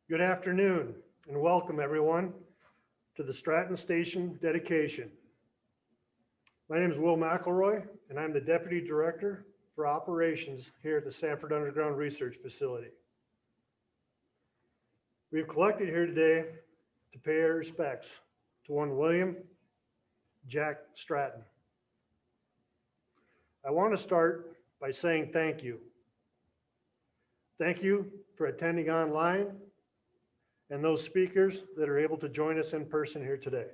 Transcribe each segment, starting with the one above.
Good afternoon and welcome everyone to the Stratton Station dedication. My name is Will McElroy and I'm the Deputy Director for Operations here at the Sanford Underground Research Facility. We've collected here today to pay our respects to one William Jack Stratton. I want to start by saying thank you. Thank you for attending online and those speakers that are able to join us in person here today.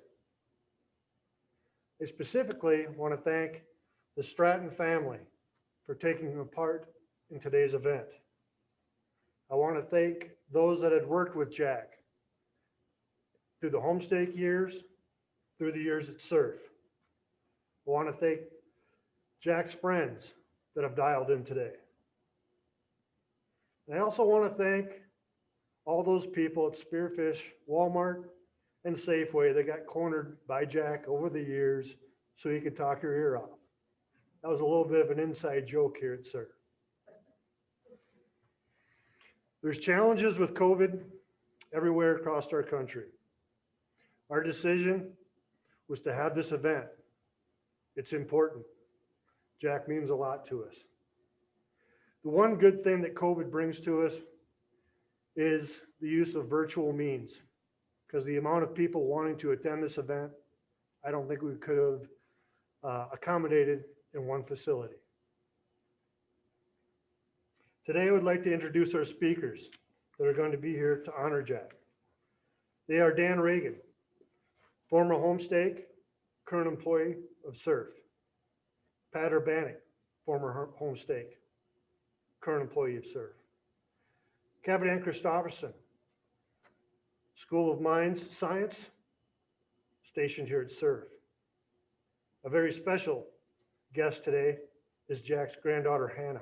I specifically want to thank the Stratton family for taking part in today's event. I want to thank those that had worked with Jack through the homestake years, through the years at SURF. I want to thank Jack's friends that have dialed in today. And I also want to thank all those people at Spearfish, Walmart, and Safeway that got cornered by Jack over the years so he could talk your ear off. That was a little bit of an inside joke here at SURF. There's challenges with COVID everywhere across our country. Our decision was to have this event. It's important. Jack means a lot to us. The one good thing that COVID brings to us is the use of virtual means, because the amount of people wanting to attend this event, I don't think we could have accommodated in one facility. Today, I would like to introduce our speakers that are going to be here to honor Jack. They are Dan Reagan, former homestake, current employee of SURF. Pat Urbanek, former homestake, current employee of SURF. Kevin Ann Christopherson, School of Mines Science, stationed here at SURF. A very special guest today is Jack's granddaughter, Hannah.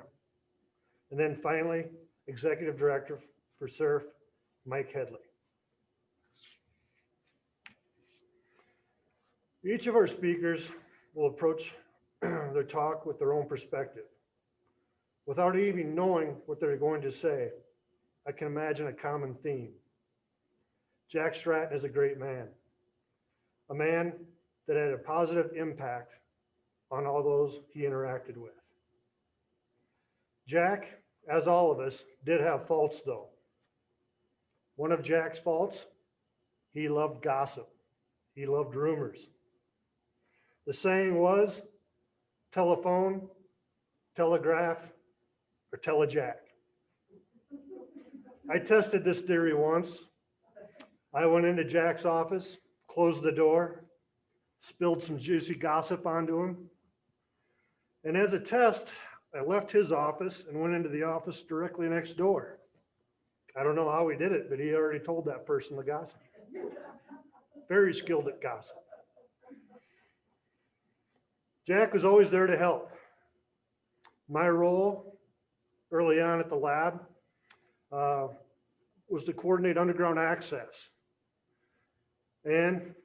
And then finally, Executive Director for SURF, Mike Headley. Each of our speakers will approach their talk with their own perspective. Without even knowing what they're going to say, I can imagine a common theme. Jack Stratton is a great man, a man that had a positive impact on all those he interacted with. Jack, as all of us, did have faults though. One of Jack's faults, he loved gossip. He loved rumors. The saying was, telephone, telegraph, or tell a Jack. I tested this theory once. I went into Jack's office, closed the door, spilled some juicy gossip onto him. And as a test, I left his office and went into the office directly next door. I don't know how he did it, but he already told that person the gossip. Very skilled at gossip. Jack was always there to help. My role early on at the lab was to coordinate underground access. And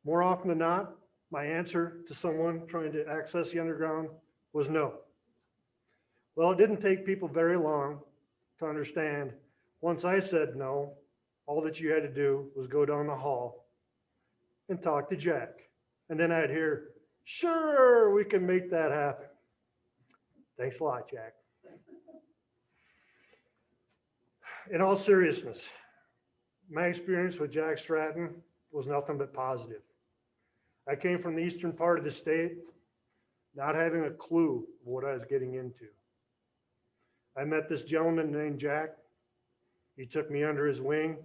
more often than not, my answer to someone trying to access the underground was no. Well, it didn't take people very long to understand. Once I said no, all that you had to do was go down the hall and talk to Jack. And then I'd hear, sure, we can make that happen. Thanks a lot, Jack. In all seriousness, my experience with Jack Stratton was nothing but positive. I came from the eastern part of the state, not having a clue of what I was getting into. I met this gentleman named Jack. He took me under his wing.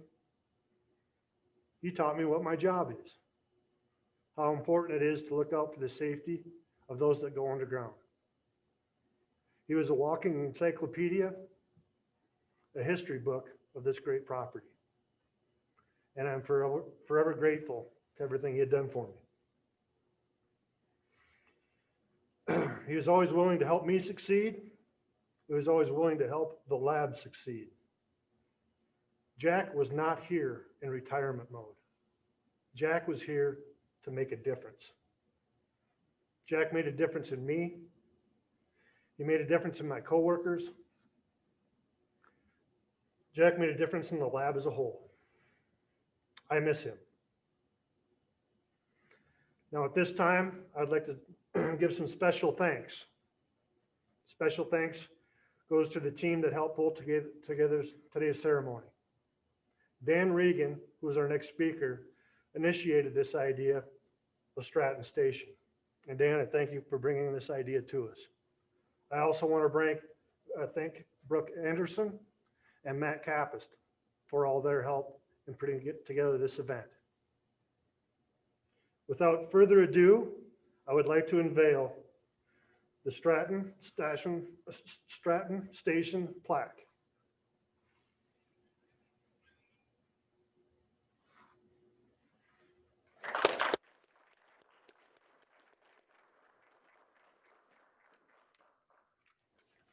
He taught me what my job is, how important it is to look out for the safety of those that go underground. He was a walking encyclopedia, a history book of this great property. And I'm forever grateful to everything he had done for me. He was always willing to help me succeed. He was always willing to help the lab succeed. Jack was not here in retirement mode. Jack was here to make a difference. Jack made a difference in me. He made a difference in my coworkers. Jack made a difference in the lab as a whole. I miss him. Now at this time, I'd like to give some special thanks. Special thanks goes to the team that helped pull together today's ceremony. Dan Regan, who is our next speaker, initiated this idea of Stratton Station. And Dan, I thank you for bringing this idea to us. I also want to thank Brooke Anderson and Matt Kappist for all their help in putting together this event. Without further ado, I would like to unveil the Stratton Station plaque.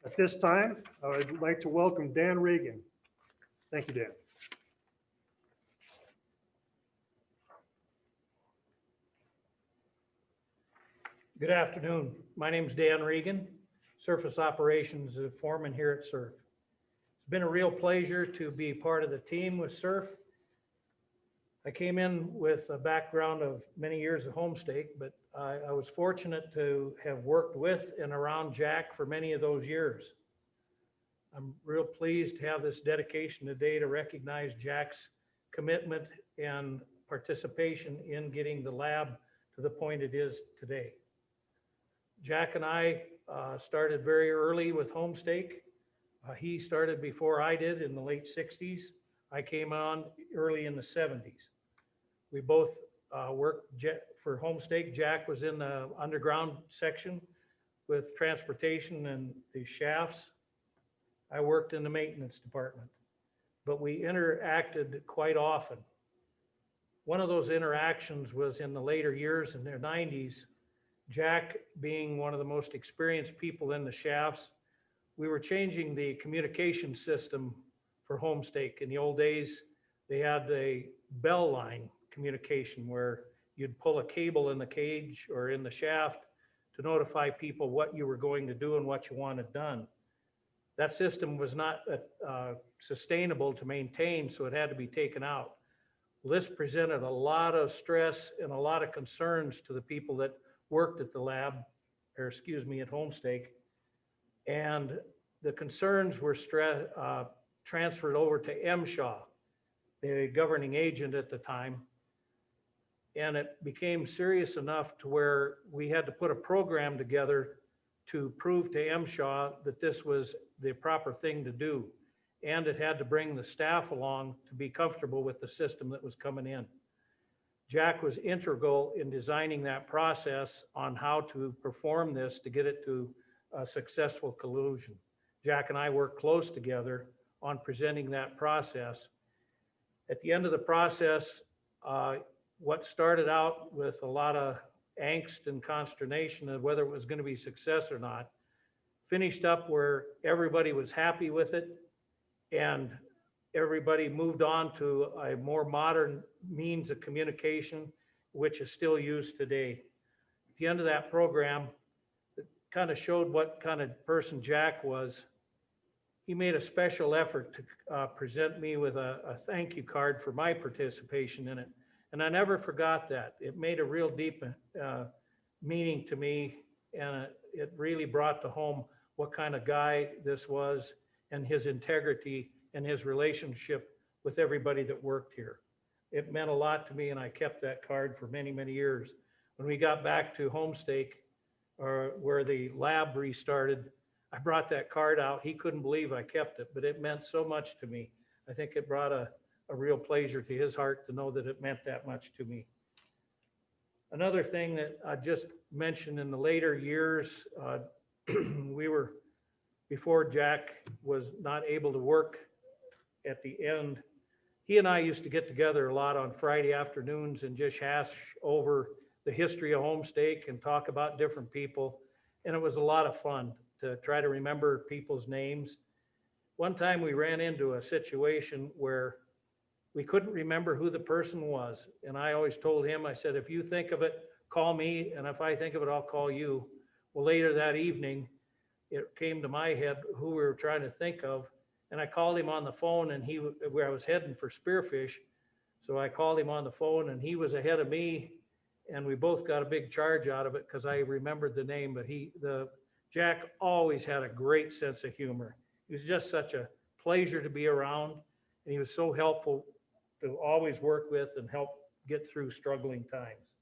At this time, I would like to welcome Dan Regan. Thank you, Dan. Good afternoon. My name is Dan Regan, Surface Operations Foreman here at SURF. It's been a real pleasure to be part of the team with SURF. I came in with a background of many years of homestake, but I was fortunate to have worked with and around Jack for many of those years. I'm real pleased to have this dedication today to recognize Jack's commitment and participation in getting the lab to the point it is today. Jack and I started very early with homestake. He started before I did in the late 60s. I came on early in the 70s. We both worked for homestake. Jack was in the underground section with transportation and the shafts. I worked in the maintenance department, but we interacted quite often. One of those interactions was in the later years in the 90s. Jack being one of the most experienced people in the shafts, we were changing the communication system for homestake. In the old days, they had a bell line communication where you'd pull a cable in the cage or in the shaft to notify people what you were going to do and what you wanted done. That system was not sustainable to maintain, so it had to be taken out. This presented a lot of stress and a lot of concerns to the people that worked at the lab, or excuse me, at homestake. And the concerns were transferred over to MSHA, the governing agent at the time. And it became serious enough to where we had to put a program together to prove to MSHA that this was the proper thing to do. And it had to bring the staff along to be comfortable with the system that was coming in. Jack was integral in designing that process on how to perform this to get it to a successful conclusion. Jack and I worked close together on presenting that process. At the end of the process, what started out with a lot of angst and consternation of whether it was going to be success or not, finished up where everybody was happy with it and everybody moved on to a more modern means of communication, which is still used today. At the end of that program, it kind of showed what kind of person Jack was. He made a special effort to present me with a thank you card for my participation in it. And I never forgot that. It made a real deep meaning to me, and it really brought to home what kind of guy this was and his integrity and his relationship with everybody that worked here. It meant a lot to me, and I kept that card for many, many years. When we got back to homestake, or where the lab restarted, I brought that card out. He couldn't believe I kept it, but it meant so much to me. I think it brought a real pleasure to his heart to know that it meant that much to me. Another thing that I just mentioned in the later years, before Jack was not able to work at the end, he and I used to get together a lot on Friday afternoons and just hash over the history of homestake and talk about different people. And it was a lot of fun to try to remember people's names. One time we ran into a situation where we couldn't remember who the person was. And I always told him, I said, if you think of it, call me. And if I think of it, I'll call you. Well, later that evening, it came to my head who we were trying to think of. And I called him on the phone and where I was heading for Spearfish. So I called him on the phone and he was ahead of me and we both got a big charge out of it because I remembered the name, but Jack always had a great sense of humor. He was just such a pleasure to be around and he was so helpful to always work with and help get through struggling times.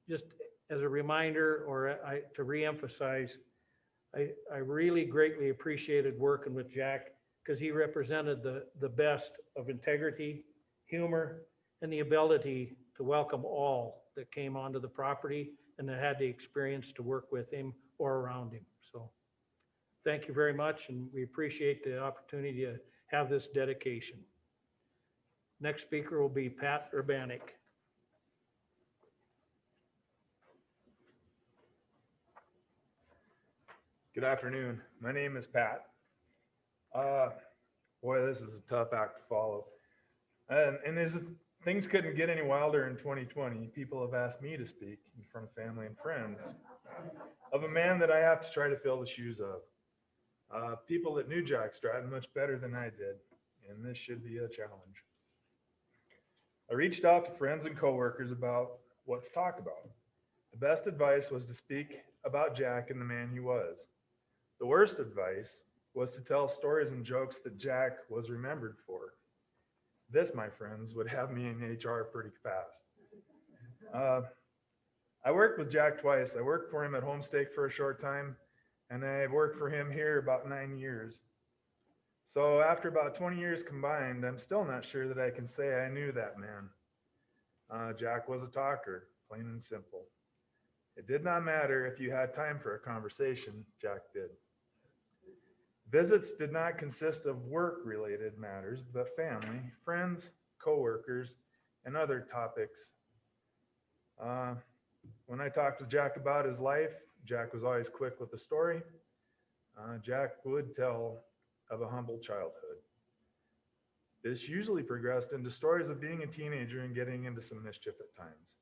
Just as a reminder to reemphasize, I really greatly appreciated working with Jack because he represented the best of integrity, humor, and the ability to welcome all that came onto the property and that had the experience to work with him or around him. So thank you very much, and we appreciate the opportunity to have this dedication. Next speaker will be Pat Urbanek. Good afternoon. My name is Pat. Boy, this is a tough act to follow. And as if things couldn't get any wilder in 2020, people have asked me to speak in front of family and friends of a man that I have to try to fill the shoes of. People that knew Jack Stratton much better than I did, and this should be a challenge. I reached out to friends and coworkers about what to talk about. The best advice was to speak about Jack and the man he was. The worst advice was to tell stories and jokes that Jack was remembered for. This, my friends, would have me in HR pretty fast. I worked with Jack twice. I worked for him at Homestake for a short time, and I worked for him here about 9 years. So after about 20 years combined, I'm still not sure that I can say I knew that man. Jack was a talker, plain and simple. It did not matter if you had time for a conversation, Jack did. Visits did not consist of work-related matters, but family, friends, coworkers, and other topics. When I talked with Jack about his life, Jack was always quick with a story. Jack would tell of a humble childhood. This usually progressed into stories of being a teenager and getting into some mischief at times.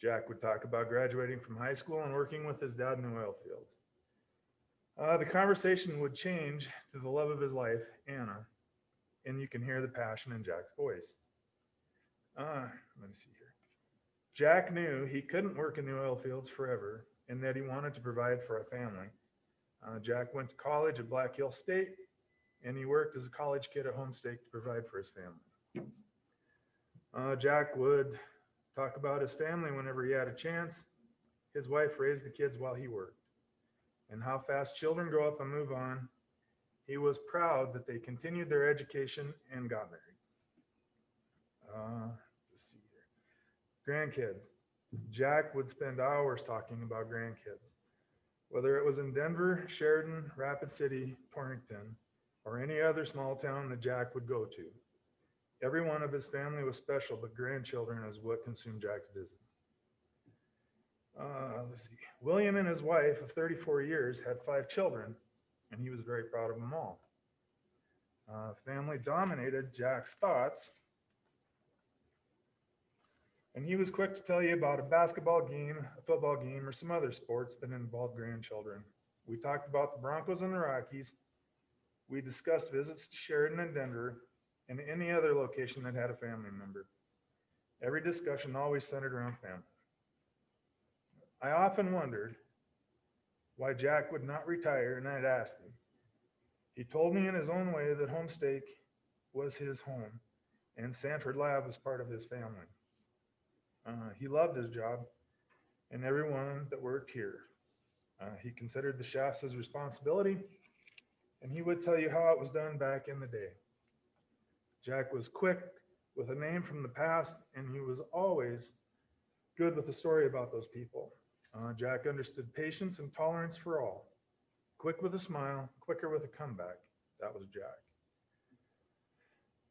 Jack would talk about graduating from high school and working with his dad in the oil fields. The conversation would change to the love of his life, Anna, and you can hear the passion in Jack's voice. Let me see here. Jack knew he couldn't work in the oil fields forever and that he wanted to provide for a family. Jack went to college at Black Hill State, and he worked as a college kid at Homestake to provide for his family. Jack would talk about his family whenever he had a chance. His wife raised the kids while he worked. And how fast children grow up and move on. He was proud that they continued their education and got married. Let's see here. Grandkids. Jack would spend hours talking about grandkids. Whether it was in Denver, Sheridan, Rapid City, Torrington, or any other small town that Jack would go to. Every one of his family was special, but grandchildren is what consumed Jack's visit. Let's see. William and his wife of 34 years had 5 children, and he was very proud of them all. Family dominated Jack's thoughts, and he was quick to tell you about a basketball game, a football game, or some other sports that involved grandchildren. We talked about the Broncos and the Rockies. We discussed visits to Sheridan and Denver, and any other location that had a family member. Every discussion always centered around family. I often wondered why Jack would not retire, and I'd asked him. He told me in his own way that Homestake was his home, and Sanford Lab was part of his family. He loved his job and everyone that worked here. He considered the shafts his responsibility, and he would tell you how it was done back in the day. Jack was quick with a name from the past, and he was always good with a story about those people. Jack understood patience and tolerance for all. Quick with a smile, quicker with a comeback. That was Jack.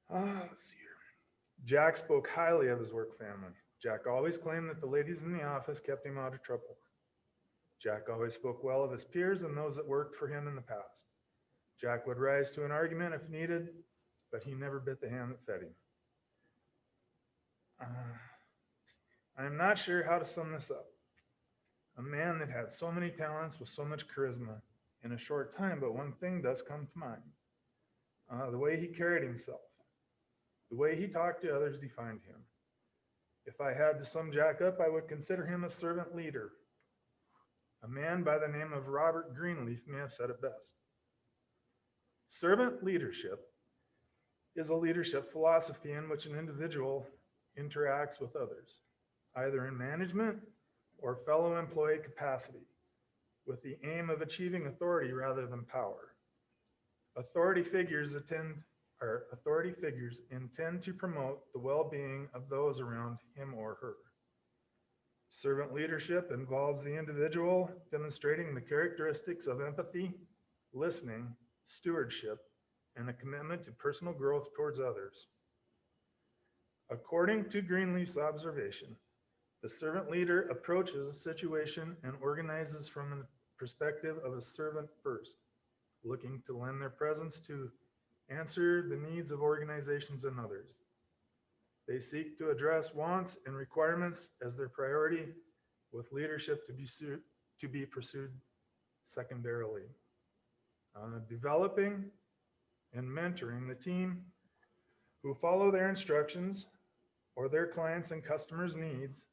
Let's see here. Jack spoke highly of his work family. Jack always claimed that the ladies in the office kept him out of trouble. Jack always spoke well of his peers and those that worked for him in the past. Jack would rise to an argument if needed, but he never bit the hand that fed him. I'm not sure how to sum this up. A man that had so many talents with so much charisma in a short time, but one thing does come to mind. The way he carried himself, the way he talked to others defined him. If I had to sum Jack up, I would consider him a servant leader. A man by the name of Robert Greenleaf may have said it best. Servant leadership is a leadership philosophy in which an individual interacts with others, either in management or fellow employee capacity, with the aim of achieving authority rather than power. Authority figures intend to promote the well-being of those around him or her. Servant leadership involves the individual demonstrating the characteristics of empathy, listening, stewardship, and a commitment to personal growth towards others. According to Greenleaf's observation, the servant leader approaches a situation and organizes from the perspective of a servant first, looking to lend their presence to answer the needs of organizations and others. They seek to address wants and requirements as their priority, with leadership to be pursued secondarily. Developing and mentoring the team who follow their instructions or their clients' and customers' needs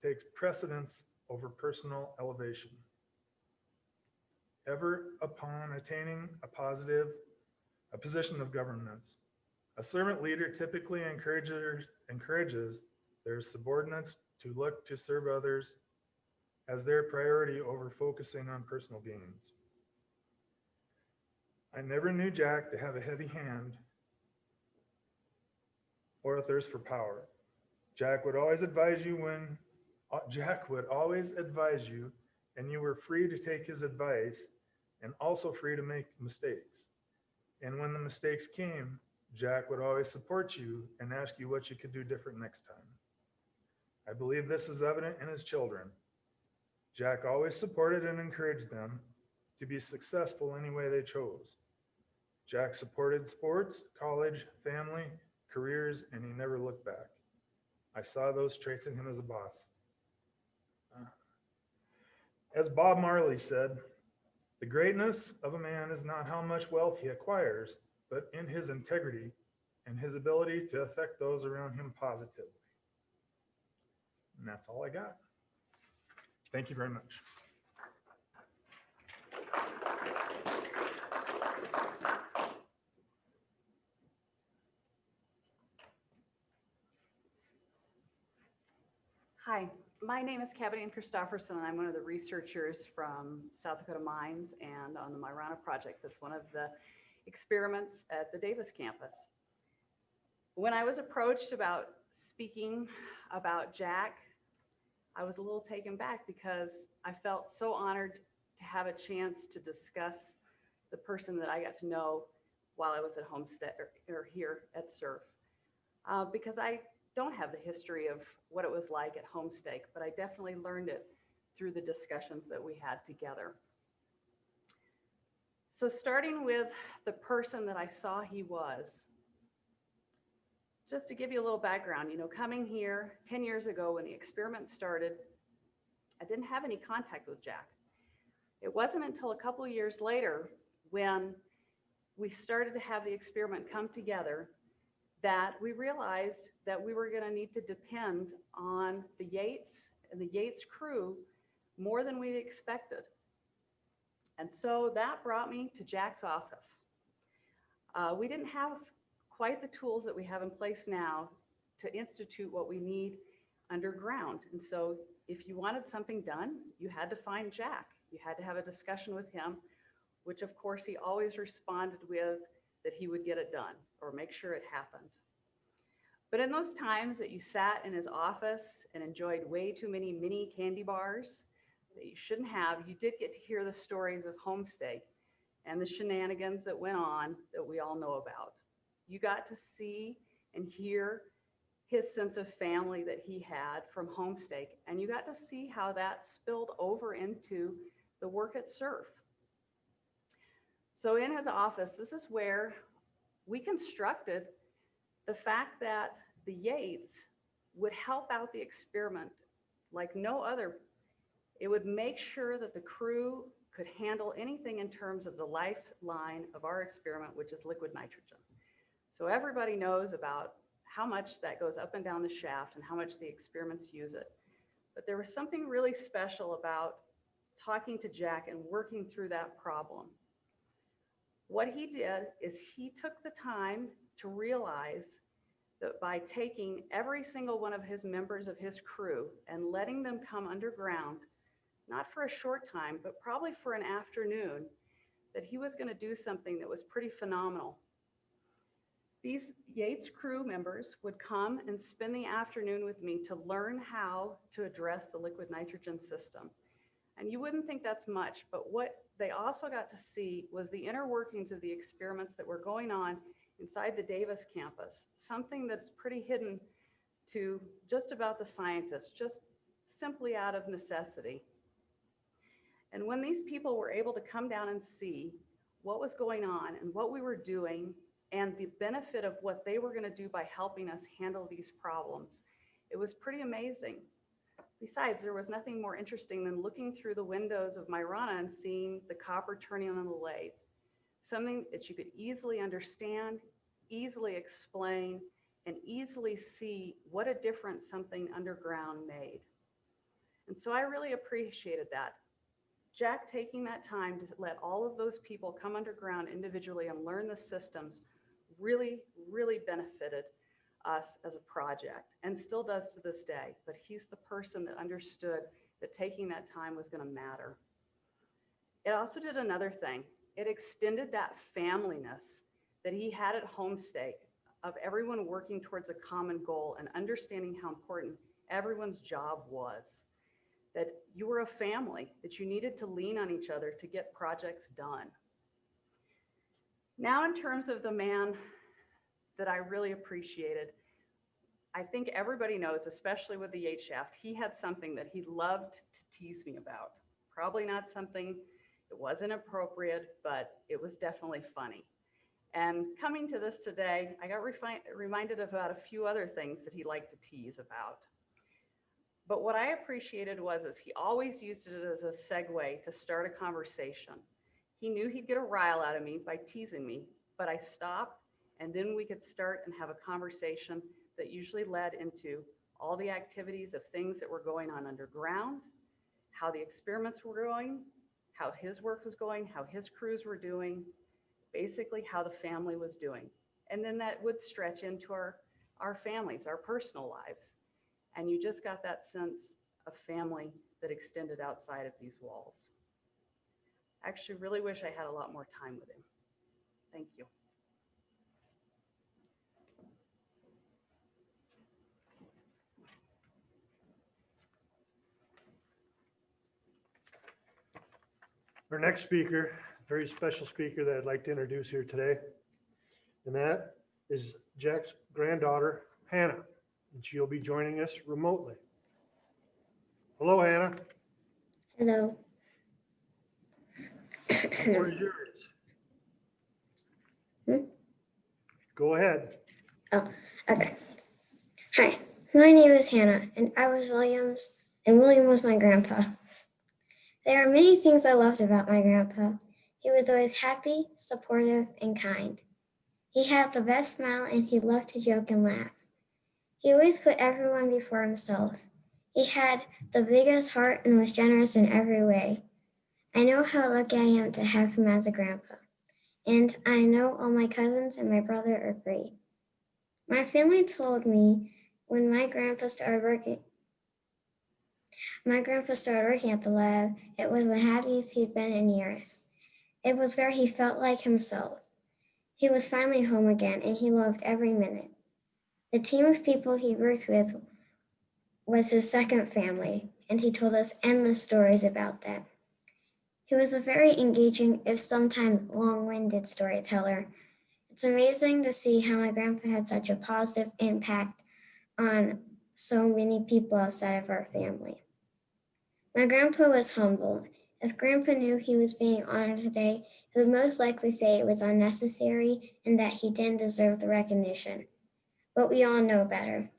takes precedence over personal elevation. Ever upon attaining a position of governance, a servant leader typically encourages their subordinates to look to serve others as their priority over focusing on personal gains. I never knew Jack to have a heavy hand or a thirst for power. Jack would always advise you, and you were free to take his advice and also free to make mistakes. And when the mistakes came, Jack would always support you and ask you what you could do different next time. I believe this is evident in his children. Jack always supported and encouraged them to be successful any way they chose. Jack supported sports, college, family, careers, and he never looked back. I saw those traits in him as a boss. As Bob Marley said, the greatness of a man is not how much wealth he acquires, but in his integrity and his ability to affect those around him positively. And that's all I got. Thank you very much. Hi, my name is Kathleen Christofferson, and I'm one of the researchers from South Dakota Mines and on the Marana project. That's one of the experiments at the Davis campus. When I was approached about speaking about Jack, I was a little taken back because I felt so honored to have a chance to discuss the person that I got to know while I was at Homestead or here at SURF. Because I don't have the history of what it was like at Homestake, but I definitely learned it through the discussions that we had together. So starting with the person that I saw he was, just to give you a little background, coming here 10 years ago when the experiment started, I didn't have any contact with Jack. It wasn't until a couple of years later when we started to have the experiment come together that we realized that we were going to need to depend on the Yates and the Yates crew more than we'd expected. And so that brought me to Jack's office. We didn't have quite the tools that we have in place now to institute what we need underground. And so if you wanted something done, you had to find Jack. You had to have a discussion with him, which of course he always responded with that he would get it done or make sure it happened. But in those times that you sat in his office and enjoyed way too many mini candy bars that you shouldn't have, you did get to hear the stories of Homestake and the shenanigans that went on that we all know about. You got to see and hear his sense of family that he had from Homestake, and you got to see how that spilled over into the work at SURF. So in his office, this is where we constructed the fact that the Yates would help out the experiment like no other. It would make sure that the crew could handle anything in terms of the lifeline of our experiment, which is liquid nitrogen. So everybody knows about how much that goes up and down the shaft and how much the experiments use it. But there was something really special about talking to Jack and working through that problem. What he did is he took the time to realize that by taking every single one of his members of his crew and letting them come underground, not for a short time, but probably for an afternoon, that he was going to do something that was pretty phenomenal. These Yates crew members would come and spend the afternoon with me to learn how to address the liquid nitrogen system. And you wouldn't think that's much, but what they also got to see was the inner workings of the experiments that were going on inside the Davis campus, something that's pretty hidden to just about the scientists, just simply out of necessity. And when these people were able to come down and see what was going on and what we were doing and the benefit of what they were going to do by helping us handle these problems, it was pretty amazing. Besides, there was nothing more interesting than looking through the windows of Myrana and seeing the copper turning on the lathe, something that you could easily understand, easily explain, and easily see what a difference something underground made. And so I really appreciated that. Jack taking that time to let all of those people come underground individually and learn the systems really, really benefited us as a project and still does to this day. But he's the person that understood that taking that time was going to matter. It also did another thing. It extended that familyness that he had at Homestake of everyone working towards a common goal and understanding how important everyone's job was. That you were a family, that you needed to lean on each other to get projects done. Now, in terms of the man that I really appreciated, I think everybody knows, especially with the Yates shaft, he had something that he loved to tease me about. Probably not something that wasn't appropriate, but it was definitely funny. And coming to this today, I got reminded about a few other things that he liked to tease about. But what I appreciated was he always used it as a segue to start a conversation. He knew he'd get a rile out of me by teasing me, but I stopped, and then we could start and have a conversation that usually led into all the activities of things that were going on underground, how the experiments were going, how his work was going, how his crews were doing, basically how the family was doing. And then that would stretch into our families, our personal lives. And you just got that sense of family that extended outside of these walls. I actually really wish I had a lot more time with him. Thank you. Our next speaker, very special speaker that I'd like to introduce here today, and that is Jack's granddaughter, Hannah, and she'll be joining us remotely. Hello, Hannah. Hello. The floor is yours. Go ahead. Oh, okay. Hi, my name is Hannah, and I was Williams, and William was my grandpa. There are many things I loved about my grandpa. He was always happy, supportive, and kind. He had the best smile, and he loved to joke and laugh. He always put everyone before himself. He had the biggest heart and was generous in every way. I know how lucky I am to have him as a grandpa, and I know all my cousins and my brother are great. My family told me when my grandpa started working at the lab, it was the happiest he'd been in years. It was where he felt like himself. He was finally home again, and he loved every minute. The team of people he worked with was his second family, and he told us endless stories about them. He was a very engaging, if sometimes long-winded storyteller. It's amazing to see how my grandpa had such a positive impact on so many people outside of our family. My grandpa was humble. If Grandpa knew he was being honored today, he would most likely say it was unnecessary and that he didn't deserve the recognition. But we all know better.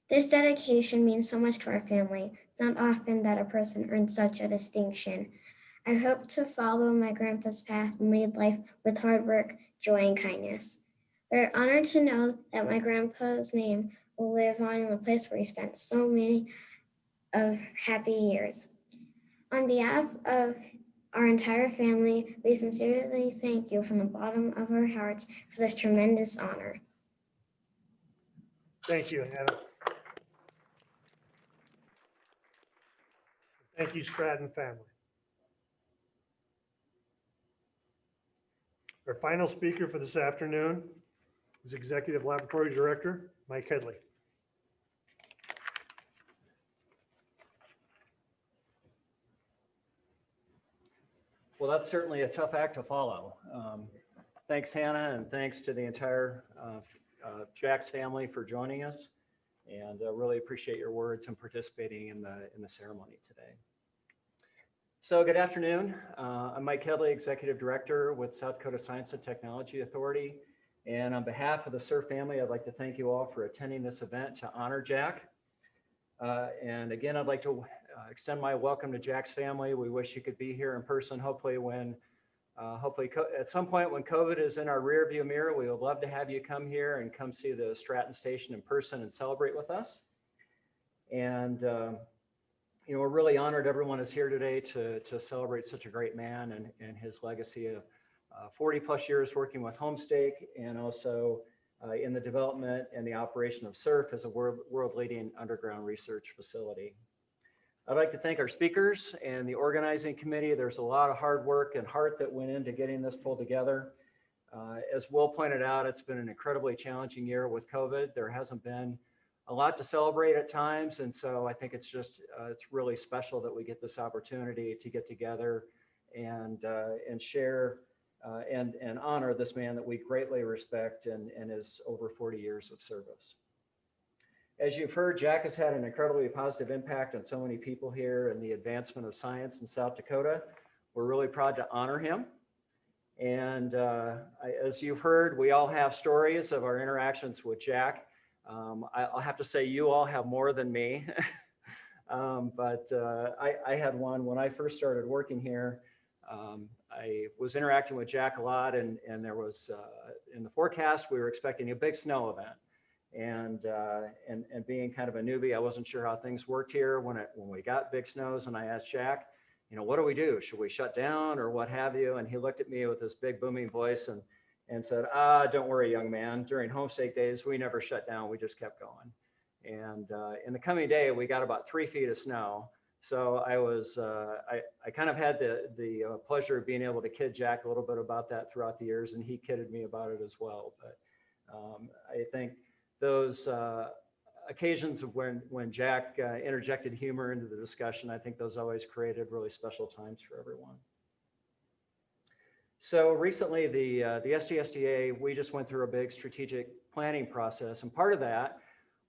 This dedication means so much to our family. It's not often that a person earns such a distinction. I hope to follow my grandpa's path and lead life with hard work, joy, and kindness. We're honored to know that my grandpa's name will live on in the place where he spent so many of happy years. On behalf of our entire family, we sincerely thank you from the bottom of our hearts for this tremendous honor. Thank you, Hannah. Thank you, Stratton family. Our final speaker for this afternoon is Executive Laboratory Director, Mike Headley. Well, that's certainly a tough act to follow. Thanks, Hannah, and thanks to the entire Jack's family for joining us. And really appreciate your words and participating in the ceremony today. So good afternoon. I'm Mike Headley, Executive Director with South Dakota Science and Technology Authority. And on behalf of the Surf family, I'd like to thank you all for attending this event to honor Jack. And again, I'd like to extend my welcome to Jack's family. We wish you could be here in person. Hopefully at some point when COVID is in our rear view mirror, we would love to have you come here and come see the Stratton Station in person and celebrate with us. And we're really honored everyone is here today to celebrate such a great man and his legacy of 40 plus years working with Homestake and also in the development and the operation of SURF as a world-leading underground research facility. I'd like to thank our speakers and the organizing committee. There's a lot of hard work and heart that went into getting this pulled together. As Will pointed out, it's been an incredibly challenging year with COVID. There hasn't been a lot to celebrate at times. And so I think it's just, it's really special that we get this opportunity to get together and share and honor this man that we greatly respect and his over 40 years of service. As you've heard, Jack has had an incredibly positive impact on so many people here in the advancement of science in South Dakota. We're really proud to honor him. And as you've heard, we all have stories of our interactions with Jack. I'll have to say you all have more than me. But I had one when I first started working here. I was interacting with Jack a lot and there was, in the forecast, we were expecting a big snow event. And being kind of a newbie, I wasn't sure how things worked here when we got big snows. And I asked Jack, what do we do? Should we shut down or what have you? And he looked at me with this big booming voice and said, don't worry, young man. During Homestake days, we never shut down. We just kept going. And in the coming day, we got about 3 feet of snow. So I was, I kind of had the pleasure of being able to kid Jack a little bit about that throughout the years, and he kidded me about it as well. But I think those occasions of when Jack interjected humor into the discussion, I think those always created really special times for everyone. So recently, the SDSDA, we just went through a big strategic planning process, and part of that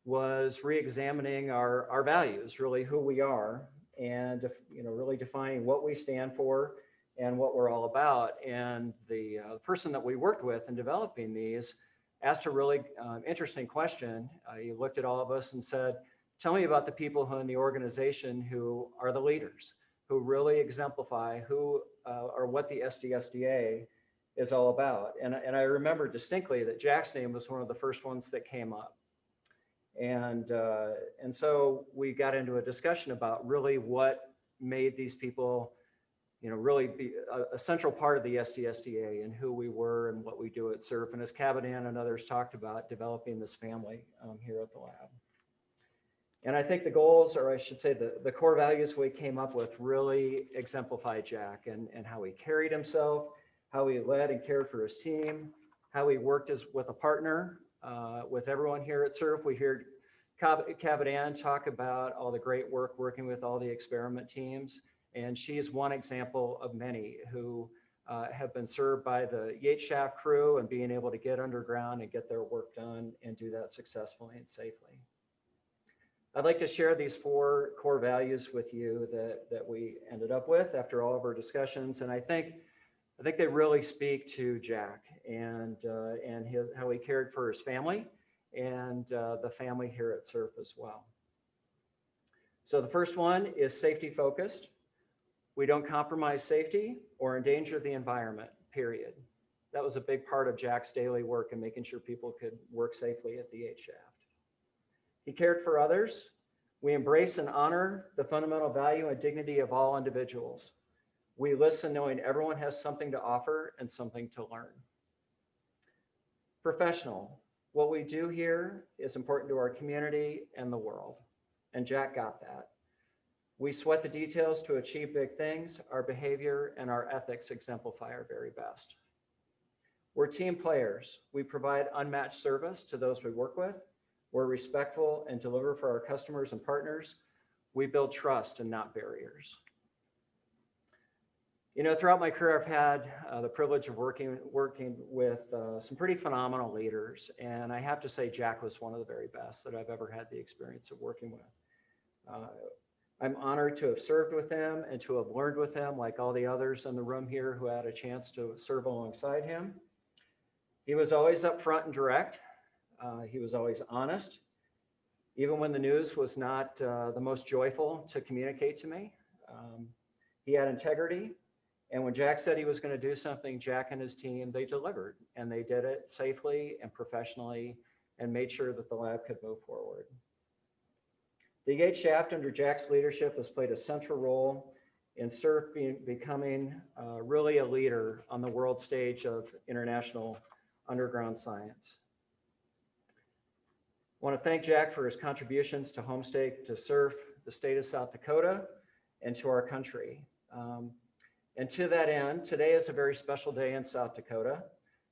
was re-examining our values, really who we are, and really defining what we stand for and what we're all about. And the person that we worked with in developing these asked a really interesting question. He looked at all of us and said, tell me about the people who in the organization who are the leaders, who really exemplify who or what the SDSDA is all about. And I remember distinctly that Jack's name was one of the first ones that came up. And so we got into a discussion about really what made these people really be a central part of the SDSDA and who we were and what we do at SURF. And as Cavadan and others talked about developing this family here at the lab. And I think the goals, or I should say the core values we came up with really exemplify Jack and how he carried himself, how he led and cared for his team, how he worked with a partner with everyone here at SURF. We heard Cavadan talk about all the great work working with all the experiment teams. And she is one example of many who have been served by the Yates Shaft crew and being able to get underground and get their work done and do that successfully and safely. I'd like to share these 4 core values with you that we ended up with after all of our discussions. And I think they really speak to Jack and how he cared for his family and the family here at SURF as well. So the first one is safety focused. We don't compromise safety or endanger the environment, period. That was a big part of Jack's daily work in making sure people could work safely at the 8 shaft. He cared for others. We embrace and honor the fundamental value and dignity of all individuals. We listen knowing everyone has something to offer and something to learn. Professional. What we do here is important to our community and the world, and Jack got that. We sweat the details to achieve big things. Our behavior and our ethics exemplify our very best. We're team players. We provide unmatched service to those we work with. We're respectful and deliver for our customers and partners. We build trust and not barriers. You know, throughout my career, I've had the privilege of working with some pretty phenomenal leaders. And I have to say, Jack was one of the very best that I've ever had the experience of working with. I'm honored to have served with him and to have learned with him, like all the others in the room here who had a chance to serve alongside him. He was always upfront and direct. He was always honest, even when the news was not the most joyful to communicate to me. He had integrity. And when Jack said he was going to do something, Jack and his team, they delivered, and they did it safely and professionally and made sure that the lab could move forward. The 8 shaft under Jack's leadership has played a central role in SURF becoming really a leader on the world stage of international underground science. I want to thank Jack for his contributions to Homestake, to SURF, the state of South Dakota, and to our country. And to that end, today is a very special day in South Dakota.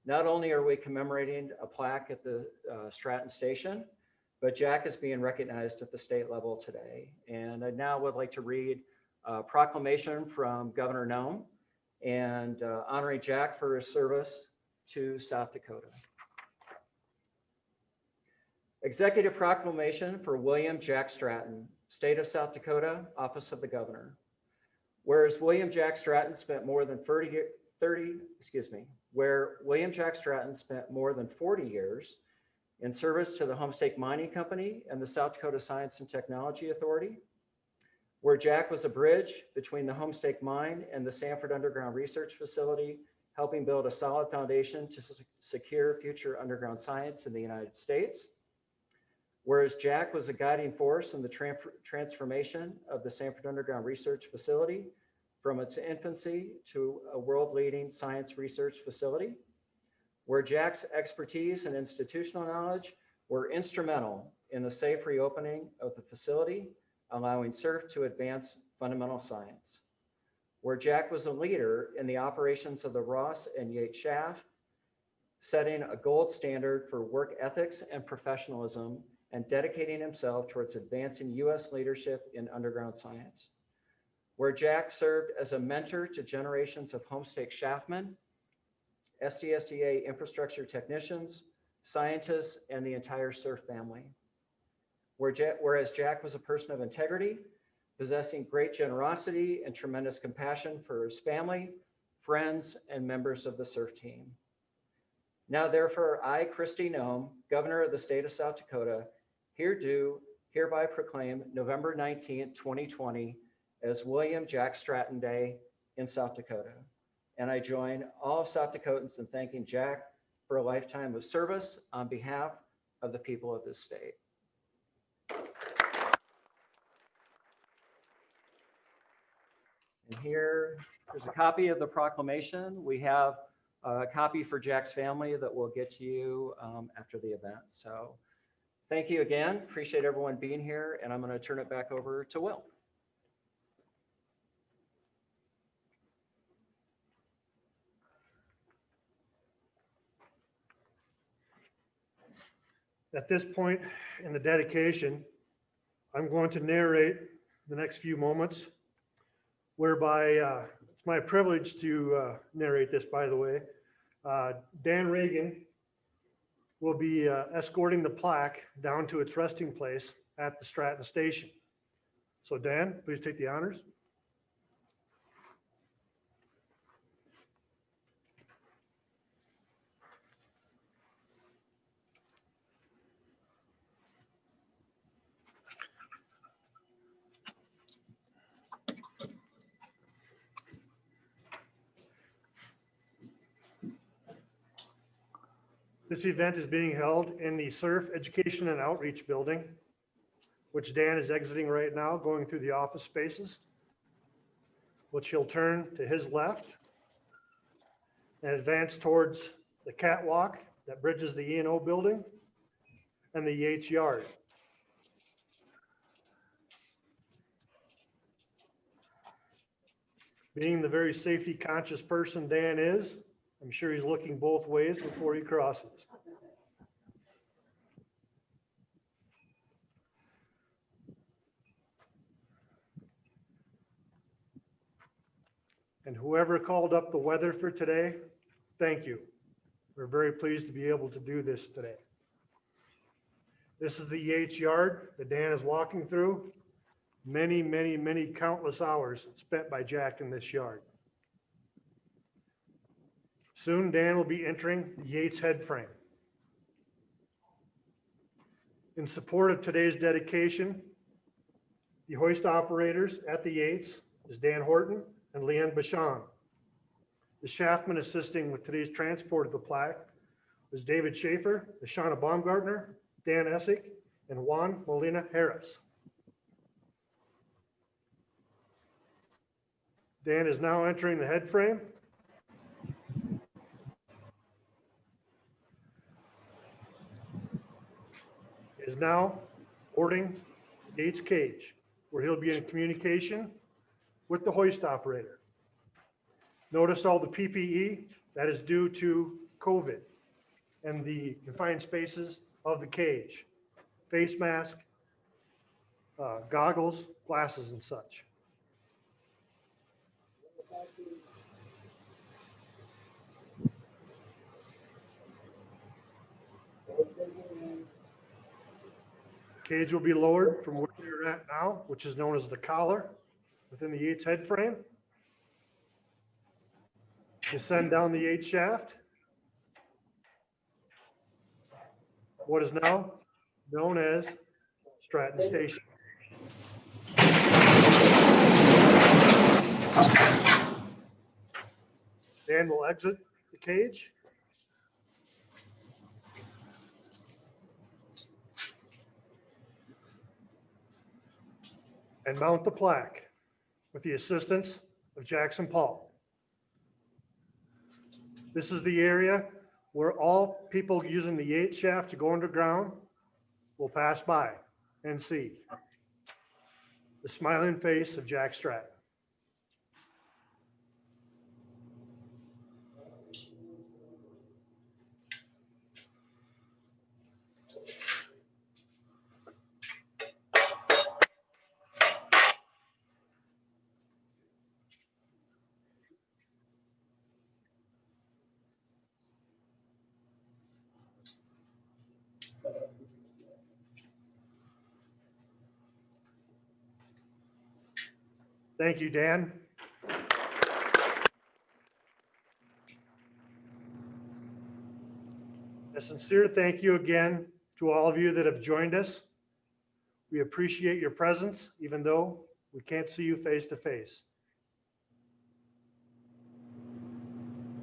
Not only are we commemorating a plaque at the Stratton Station, but Jack is being recognized at the state level today. And I now would like to read a proclamation from Governor Nome and honoring Jack for his service to South Dakota. Executive Proclamation for William Jack Stratton, State of South Dakota, Office of the Governor. Whereas William Jack Stratton spent more than 40 years in service to the Homestake Mining Company and the South Dakota Science and Technology Authority, where Jack was a bridge between the Homestake Mine and the Sanford Underground Research Facility, helping build a solid foundation to secure future underground science in the United States. Whereas Jack was a guiding force in the transformation of the Sanford Underground Research Facility from its infancy to a world-leading science research facility, where Jack's expertise and institutional knowledge were instrumental in the safe reopening of the facility, allowing SURF to advance fundamental science, where Jack was a leader in the operations of the Ross and Yates shaft, setting a gold standard for work ethics and professionalism and dedicating himself towards advancing U.S. leadership in underground science, where Jack served as a mentor to generations of Homestake shaftmen, SDSDA infrastructure technicians, scientists, and the entire SURF family. Whereas Jack was a person of integrity, possessing great generosity and tremendous compassion for his family, friends, and members of the SURF team. Now therefore, I, Kristi Noem, Governor of the state of South Dakota, hereby proclaim November 19th, 2020 as William Jack Stratton Day in South Dakota. And I join all South Dakotans in thanking Jack for a lifetime of service on behalf of the people of this state. And here's a copy of the proclamation. We have a copy for Jack's family that we'll get to you after the event. So thank you again. Appreciate everyone being here. And I'm going to turn it back over to Will. At this point in the dedication, I'm going to narrate the next few moments, whereby it's my privilege to narrate this, by the way. Dan Regan will be escorting the plaque down to its resting place at the Stratton Station. So Dan, please take the honors. This event is being held in the Surf Education and Outreach Building, which Dan is exiting right now, going through the office spaces, which he'll turn to his left and advance towards the catwalk that bridges the E&O building and the Yates Yard. Being the very safety conscious person Dan is, I'm sure he's looking both ways before he crosses. And whoever called up the weather for today, thank you. We're very pleased to be able to do this today. This is the Yates Yard that Dan is walking through. Many, many, many countless hours spent by Jack in this yard. Soon Dan will be entering the Yates head frame. In support of today's dedication, the hoist operators at the Yates is Dan Horton and Leanne Bachon. The shaftman assisting with today's transport of the plaque was David Schaefer, Shauna Baumgartner, Dan Essick, and Juan Molina Harris. Dan is now entering the head frame. He is now boarding Yates cage, where he'll be in communication with the hoist operator. Notice all the PPE that is due to COVID and the confined spaces of the cage. Face mask, goggles, glasses, and such. Cage will be lowered from where you're at now, which is known as the collar within the Yates head frame. Descend down the Yates shaft. What is now known as Stratton Station. Dan will exit the cage. And mount the plaque with the assistance of Jackson Paul. This is the area where all people using the Yates shaft to go underground will pass by and see the smiling face of Jack Stratton. Thank you, Dan. A sincere thank you again to all of you that have joined us. We appreciate your presence, even though we can't see you face to face.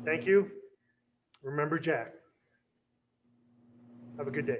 Thank you. Remember Jack. Have a good day.